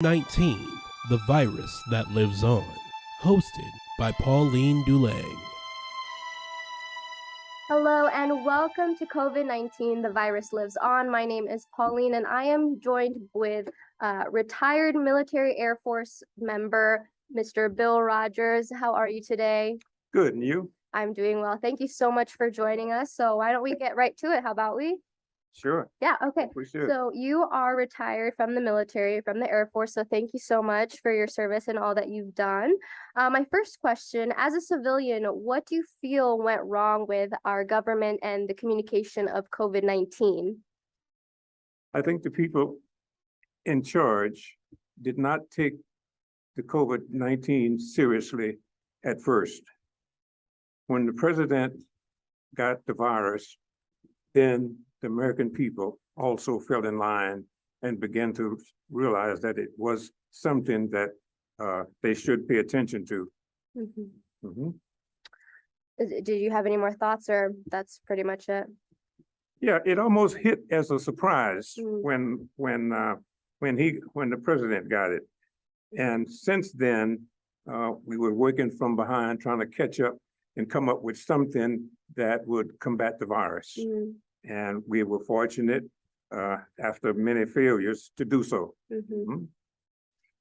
19, The Virus That Lives On, hosted by Pauline Dulang. Hello and welcome to COVID-19, The Virus Lives On. My name is Pauline and I am joined with retired military Air Force member, Mr. Bill Rogers. How are you today? Good, and you? I'm doing well. Thank you so much for joining us. So why don't we get right to it? How about we? Sure, Yeah, okay. we should. So you are retired from the military, from the Air Force. So thank you so much for your service and all that you've done. My first question, as a civilian, what do you feel went wrong with our government and the communication of COVID-19? I think the people in charge did not take the COVID-19 seriously at first. When the president got the virus, then the American people also fell in line and began to realize that it was something that they should pay attention to. Did you have any more thoughts, or that's pretty much it? Yeah, it almost hit as a surprise Mm. when the president got it. And since then, we were working from behind, trying to catch up and come up with something that would combat the virus. Mm. And we were fortunate, after many failures, to do so. Mhm.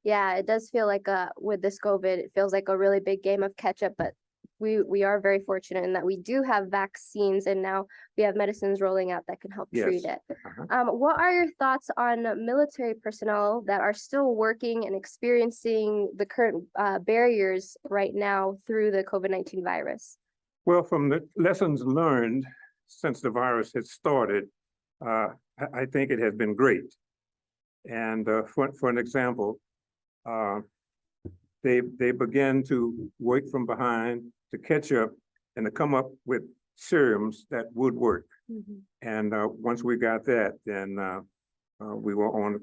Yeah, it does feel like with this COVID, it feels like a really big game of catch up, but we are very fortunate in that we do have vaccines and now we have medicines rolling out that can help treat Yes. it. Uh-huh. What are your thoughts on military personnel that are still working and experiencing the current barriers right now through the COVID-19 virus? Well, from the lessons learned since the virus had started, I think it has been great. And for an example, they began to work from behind to catch up and to come up with serums that would work. And once we got that, then we were on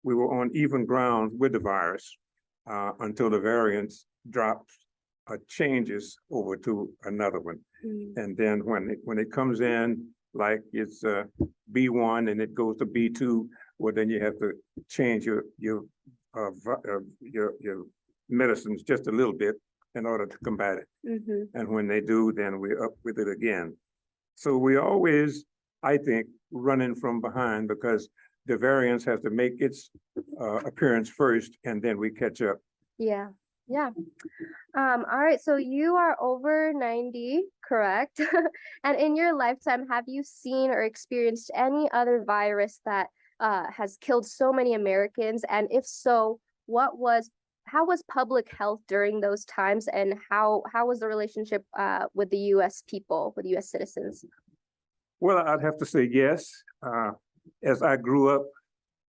we were on even ground with the virus until the variants dropped changes over to another one. And then when it comes in, like it's B1 and it goes to B2, well, then you have to change your medicines just a little bit in order to combat it. And when they do, then we're up with it again. So we always, I think, running from behind because the variants have to make its appearance first, and then we catch up. Yeah. All right, so you are over 90, correct? And in your lifetime, have you seen or experienced any other virus that has killed so many Americans? And if so, how was public health during those times, and how was the relationship with the US people, with US citizens? Well, I'd have to say yes. As I grew up,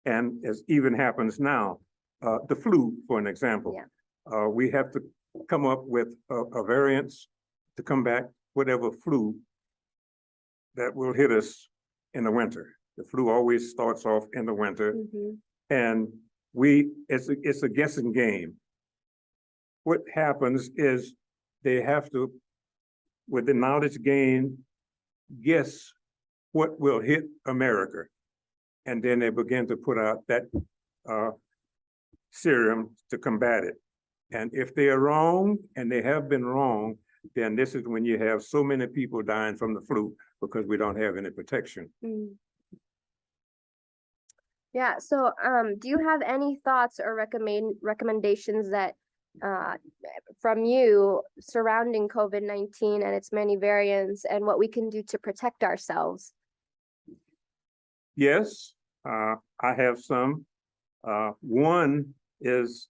and as even happens now, the flu, for an example. Yeah. We have to come up with a variance to combat whatever flu that will hit us in the winter. The flu always starts off in the winter, and it's a guessing game. What happens is they have to, with the knowledge gained, guess what will hit America. And then they begin to put out that serum to combat it. And if they are wrong, and they have been wrong, then this is when you have so many people dying from the flu because we don't have any protection. Yeah, so do you have any thoughts or recommendations that from you surrounding COVID-19 and its many variants and what we can do to protect ourselves? Yes, I have some. One is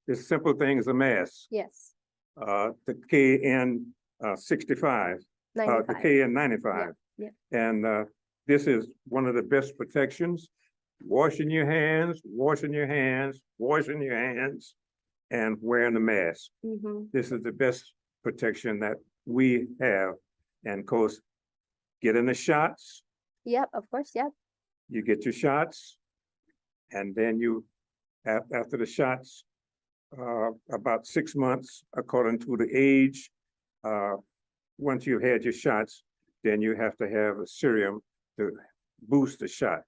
this simple thing as a mask. Yes. The KN65, the 95. KN95. Yeah. And this is one of the best protections. Washing your hands, washing your hands, washing your hands, and wearing a mask. This is the best protection that we have. And of course, getting the shots. Yep, of course, yep. You get your shots, and then you, after the shots, about 6 months, according to the age, once you've had your shots, then you have to have a serum to boost the shot.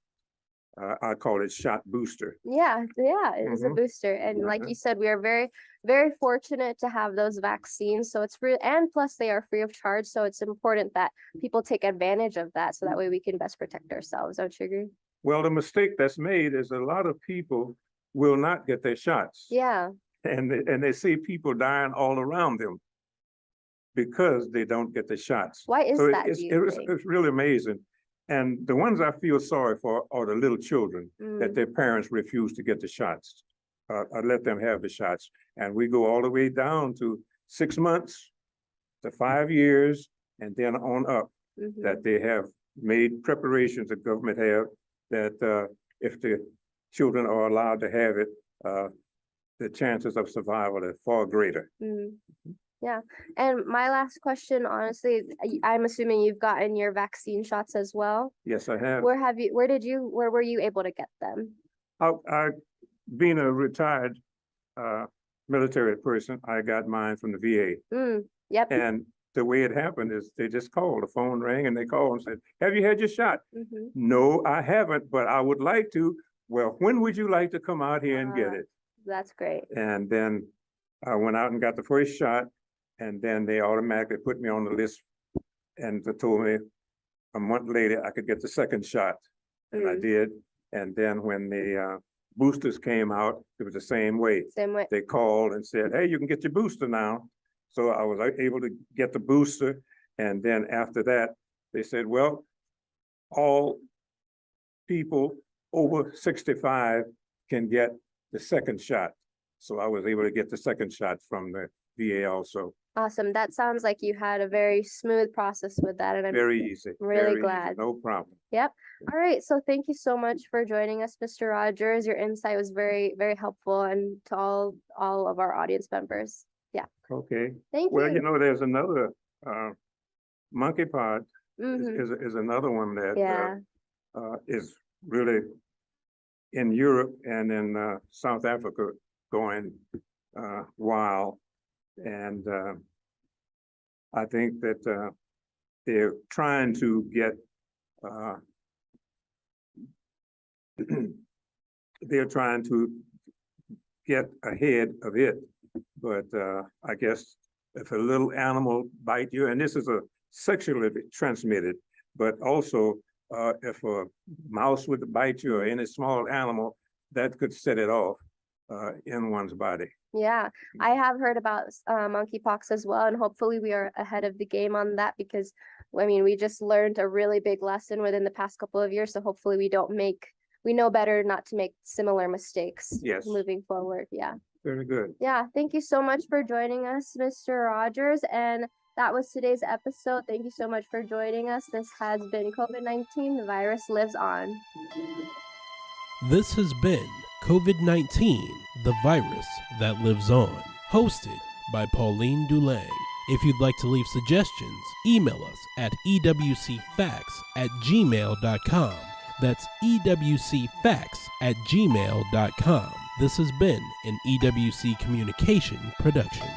I call it shot booster. Yeah, yeah, it is a Mhm. booster. And like Uh-huh. you said, we are very, very fortunate to have those vaccines. So it's real, and plus they are free of charge. So it's important that people take advantage of that so that way we can best protect ourselves. Don't you agree? Well, the mistake that's made is a lot of people will not get their shots. Yeah. And they see people dying all around them because they don't get the shots. Why is So that, do you think? it's really amazing. And the ones I feel sorry for are the little children that Mm, their parents refuse to get the shots. I let them have the shots. And we go all the way down to 6 months to 5 years and then on up, mhm. that they have made preparations, the government have, that if the children are allowed to have it, the chances of survival are far greater. Mm, yeah. And my last question, honestly, I'm assuming you've gotten your vaccine shots as well. Yes, I have. Where were you able to get them? I being a retired military person, I got mine from the VA. Mm, yep. And the way it happened is they just called, the phone rang and they called and said, have you had your shot? Mhm. No, I haven't, but I would like to. Well, when would you like to come out here and get Ah. it? That's great. And then I went out and got the first shot, and then they automatically put me on the list and they told me a month later I could get the second shot. And I Mm, did. And then when the boosters came out, it was the same way. same way. They called and said, hey, you can get your booster now. So I was able to get the booster. And then after that, they said, well, all people over 65 can get the second shot. So I was able to get the second shot from the VA also. Awesome. That sounds like you had a very smooth process with that, and I'm Very easy. really very easy, glad. No problem. Yep. All right. So thank you so much for joining us, Mr. Rogers. Your insight was very, very helpful, and to all of our audience members. Yeah. Okay. Thank Well, you. you know, there's another monkeypox Mhm. is another one that Yeah. is really in Europe and in South Africa going wild. And I think that they're trying to get they're trying to get ahead of it. But I guess if a little animal bite you, and this is a sexually transmitted, but also if a mouse would bite you or any small animal, that could set it off in one's body. Yeah, I have heard about monkeypox as well, and hopefully we are ahead of the game on that because, I mean, we just learned a really big lesson within the past couple of years. So hopefully we know better not to make similar mistakes. Yes. Moving forward. Yeah. Very good. Yeah. Thank you so much for joining us, Mr. Rogers. And that was today's episode. Thank you so much for joining us. This has been COVID-19. The virus lives on. This has been COVID-19, the virus that lives on, hosted by Pauline Dulang. If you'd like to leave suggestions, email us at ewcfacts@gmail.com. That's ewcfacts@gmail.com. This has been an EWC Communication production.